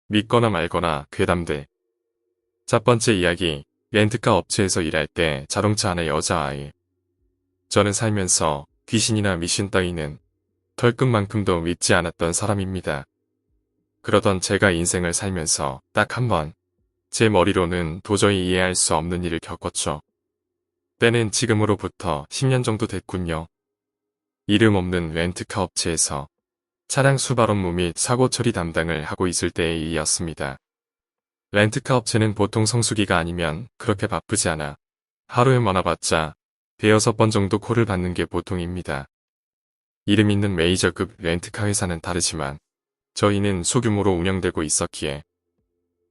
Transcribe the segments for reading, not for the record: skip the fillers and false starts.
믿거나 말거나 괴담들. 첫 번째 이야기, 렌트카 업체에서 일할 때 자동차 안에 여자아이. 저는 살면서 귀신이나 미신 따위는 털끝만큼도 믿지 않았던 사람입니다. 그러던 제가 인생을 살면서 딱 한 번, 제 머리로는 도저히 이해할 수 없는 일을 겪었죠. 때는 지금으로부터 10년 정도 됐군요. 이름 없는 렌트카 업체에서 차량 수발 업무 및 사고 처리 담당을 하고 있을 때의 일이었습니다. 렌트카 업체는 보통 성수기가 아니면 그렇게 바쁘지 않아 하루에 많아봤자 대여섯 번 정도 콜을 받는 게 보통입니다. 이름 있는 메이저급 렌트카 회사는 다르지만 저희는 소규모로 운영되고 있었기에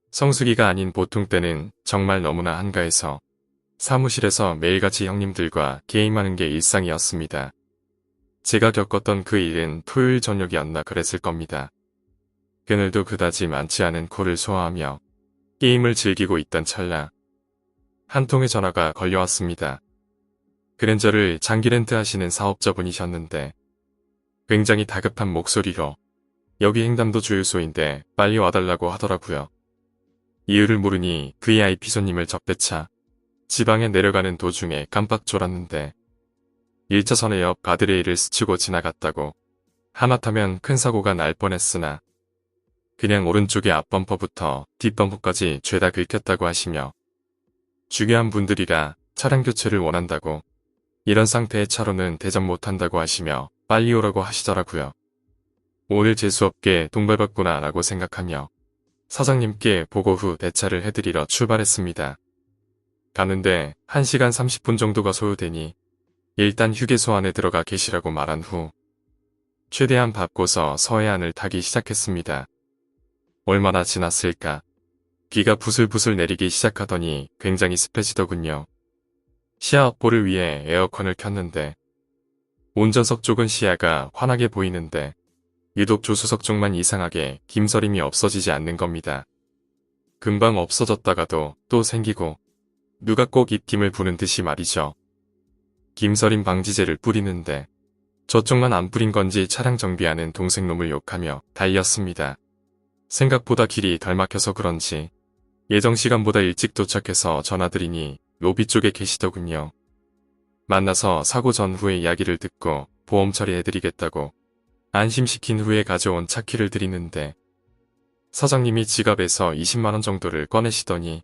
성수기가 아닌 보통 때는 정말 너무나 한가해서 사무실에서 매일같이 형님들과 게임하는 게 일상이었습니다. 제가 겪었던 그 일은 토요일 저녁이었나 그랬을 겁니다. 그날도 그다지 많지 않은 콜을 소화하며 게임을 즐기고 있던 찰나 한 통의 전화가 걸려왔습니다. 그는 저를 장기 렌트 하시는 사업자분이셨는데 굉장히 다급한 목소리로 여기 횡담도 주유소인데 빨리 와달라고 하더라고요. 이유를 모르니 VIP 손님을 접대차 지방에 내려가는 도중에 깜빡 졸았는데 1차선의 옆 가드레일을 스치고 지나갔다고 하마터면 큰 사고가 날 뻔했으나 그냥 오른쪽의 앞범퍼부터 뒷범퍼까지 죄다 긁혔다고 하시며 중요한 분들이라 차량 교체를 원한다고 이런 상태의 차로는 대접 못한다고 하시며 빨리 오라고 하시더라고요. 오늘 재수없게 동발받구나 라고 생각하며 사장님께 보고 후 대차를 해드리러 출발했습니다. 가는데 1시간 30분 정도가 소요되니 일단 휴게소 안에 들어가 계시라고 말한 후 최대한 밟고서 서해안을 타기 시작했습니다. 얼마나 지났을까? 비가 부슬부슬 내리기 시작하더니 굉장히 습해지더군요. 시야 확보를 위해 에어컨을 켰는데 운전석 쪽은 시야가 환하게 보이는데 유독 조수석 쪽만 이상하게 김서림이 없어지지 않는 겁니다. 금방 없어졌다가도 또 생기고 누가 꼭 입김을 부는 듯이 말이죠. 김서림 방지제를 뿌리는데 저쪽만 안 뿌린 건지 차량 정비하는 동생놈을 욕하며 달렸습니다. 생각보다 길이 덜 막혀서 그런지 예정 시간보다 일찍 도착해서 전화드리니 로비 쪽에 계시더군요. 만나서 사고 전후의 이야기를 듣고 보험 처리해드리겠다고 안심시킨 후에 가져온 차키를 드리는데 사장님이 지갑에서 20만원 정도를 꺼내시더니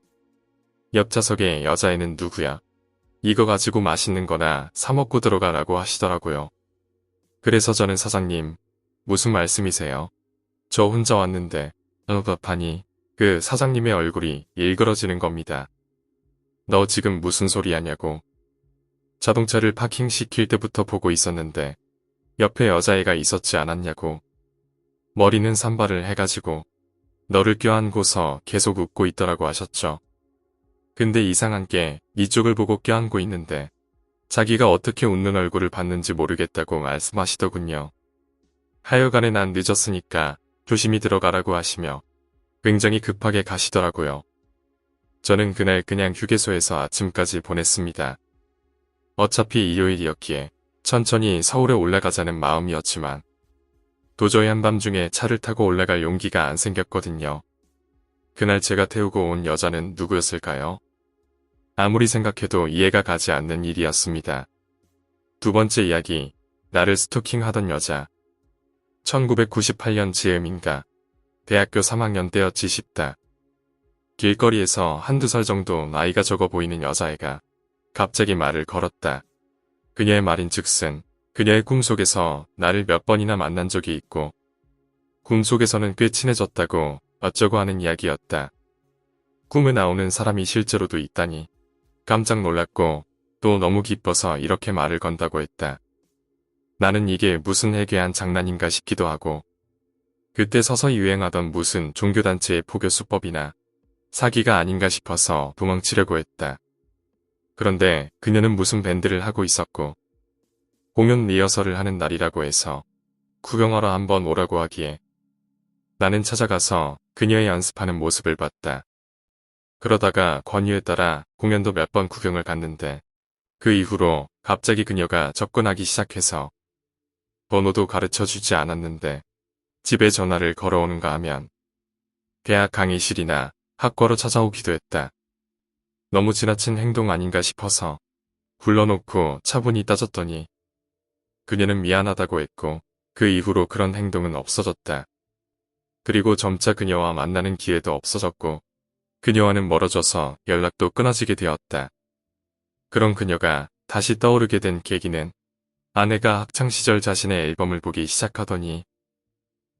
옆좌석에 여자애는 누구야? 이거 가지고 맛있는 거나 사 먹고 들어가라고 하시더라고요. 그래서 저는 사장님, 무슨 말씀이세요? 저 혼자 왔는데, 답하니 그 사장님의 얼굴이 일그러지는 겁니다. 너 지금 무슨 소리 하냐고. 자동차를 파킹시킬 때부터 보고 있었는데 옆에 여자애가 있었지 않았냐고. 머리는 산발을 해가지고 너를 껴안고서 계속 웃고 있더라고 하셨죠. 근데 이상한 게 이쪽을 보고 껴안고 있는데 자기가 어떻게 웃는 얼굴을 봤는지 모르겠다고 말씀하시더군요. 하여간에 난 늦었으니까 조심히 들어가라고 하시며 굉장히 급하게 가시더라고요. 저는 그날 그냥 휴게소에서 아침까지 보냈습니다. 어차피 일요일이었기에 천천히 서울에 올라가자는 마음이었지만 도저히 한밤중에 차를 타고 올라갈 용기가 안 생겼거든요. 그날 제가 태우고 온 여자는 누구였을까요? 아무리 생각해도 이해가 가지 않는 일이었습니다. 두 번째 이야기, 나를 스토킹하던 여자. 1998년 즈음인가 대학교 3학년 때였지 싶다. 길거리에서 한두 살 정도 나이가 적어 보이는 여자애가 갑자기 말을 걸었다. 그녀의 말인즉슨 그녀의 꿈속에서 나를 몇 번이나 만난 적이 있고 꿈속에서는 꽤 친해졌다고 어쩌고 하는 이야기였다. 꿈에 나오는 사람이 실제로도 있다니 깜짝 놀랐고 또 너무 기뻐서 이렇게 말을 건다고 했다. 나는 이게 무슨 해괴한 장난인가 싶기도 하고 그때 서서히 유행하던 무슨 종교단체의 포교수법이나 사기가 아닌가 싶어서 도망치려고 했다. 그런데 그녀는 무슨 밴드를 하고 있었고 공연 리허설을 하는 날이라고 해서 구경하러 한번 오라고 하기에 나는 찾아가서 그녀의 연습하는 모습을 봤다. 그러다가 권유에 따라 공연도 몇 번 구경을 갔는데 그 이후로 갑자기 그녀가 접근하기 시작해서 번호도 가르쳐주지 않았는데 집에 전화를 걸어오는가 하면 대학 강의실이나 학과로 찾아오기도 했다. 너무 지나친 행동 아닌가 싶어서 불러놓고 차분히 따졌더니 그녀는 미안하다고 했고 그 이후로 그런 행동은 없어졌다. 그리고 점차 그녀와 만나는 기회도 없어졌고 그녀와는 멀어져서 연락도 끊어지게 되었다. 그런 그녀가 다시 떠오르게 된 계기는 아내가 학창시절 자신의 앨범을 보기 시작하더니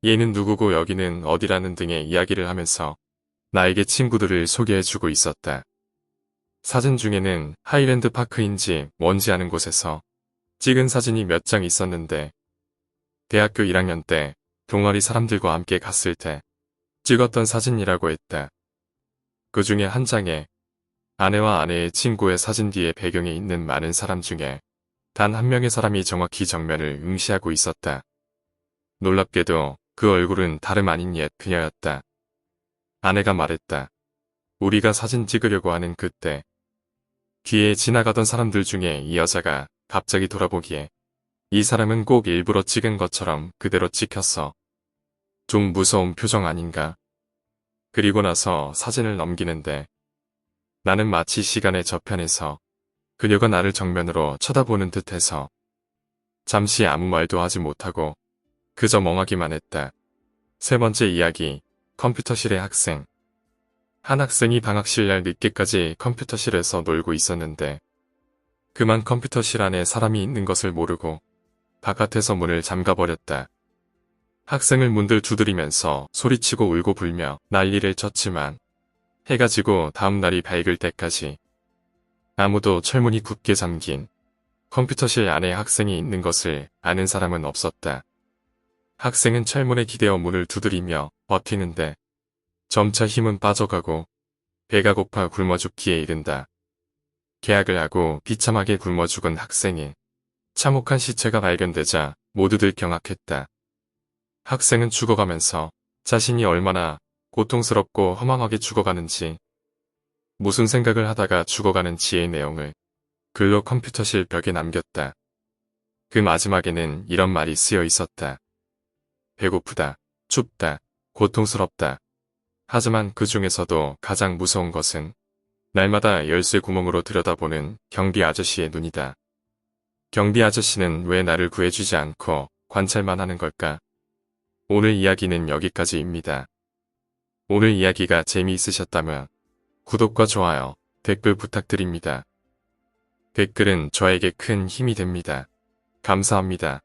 얘는 누구고 여기는 어디라는 등의 이야기를 하면서 나에게 친구들을 소개해주고 있었다. 사진 중에는 하이랜드 파크인지 뭔지 아는 곳에서 찍은 사진이 몇 장 있었는데 대학교 1학년 때 동아리 사람들과 함께 갔을 때 찍었던 사진이라고 했다. 그 중에 한 장에 아내와 아내의 친구의 사진 뒤에 배경에 있는 많은 사람 중에 단 한 명의 사람이 정확히 정면을 응시하고 있었다. 놀랍게도 그 얼굴은 다름 아닌 옛 그녀였다. 아내가 말했다. 우리가 사진 찍으려고 하는 그때 뒤에 지나가던 사람들 중에 이 여자가 갑자기 돌아보기에 이 사람은 꼭 일부러 찍은 것처럼 그대로 찍혔어. 좀 무서운 표정 아닌가? 그리고 나서 사진을 넘기는데 나는 마치 시간의 저편에서 그녀가 나를 정면으로 쳐다보는 듯해서 잠시 아무 말도 하지 못하고 그저 멍하기만 했다. 세 번째 이야기, 컴퓨터실의 학생. 한 학생이 방학실 날 늦게까지 컴퓨터실에서 놀고 있었는데 그만 컴퓨터실 안에 사람이 있는 것을 모르고 바깥에서 문을 잠가버렸다. 학생을 문들 두드리면서 소리치고 울고 불며 난리를 쳤지만 해가 지고 다음 날이 밝을 때까지 아무도 철문이 굳게 잠긴 컴퓨터실 안에 학생이 있는 것을 아는 사람은 없었다. 학생은 철문에 기대어 문을 두드리며 버티는데 점차 힘은 빠져가고 배가 고파 굶어 죽기에 이른다. 계약을 하고 비참하게 굶어 죽은 학생이 참혹한 시체가 발견되자 모두들 경악했다. 학생은 죽어가면서 자신이 얼마나 고통스럽고 허망하게 죽어가는지 무슨 생각을 하다가 죽어가는지의 내용을 글로 컴퓨터실 벽에 남겼다. 그 마지막에는 이런 말이 쓰여 있었다. 배고프다, 춥다, 고통스럽다. 하지만 그 중에서도 가장 무서운 것은 날마다 열쇠 구멍으로 들여다보는 경비 아저씨의 눈이다. 경비 아저씨는 왜 나를 구해주지 않고 관찰만 하는 걸까? 오늘 이야기는 여기까지입니다. 오늘 이야기가 재미있으셨다면 구독과 좋아요, 댓글 부탁드립니다. 댓글은 저에게 큰 힘이 됩니다. 감사합니다.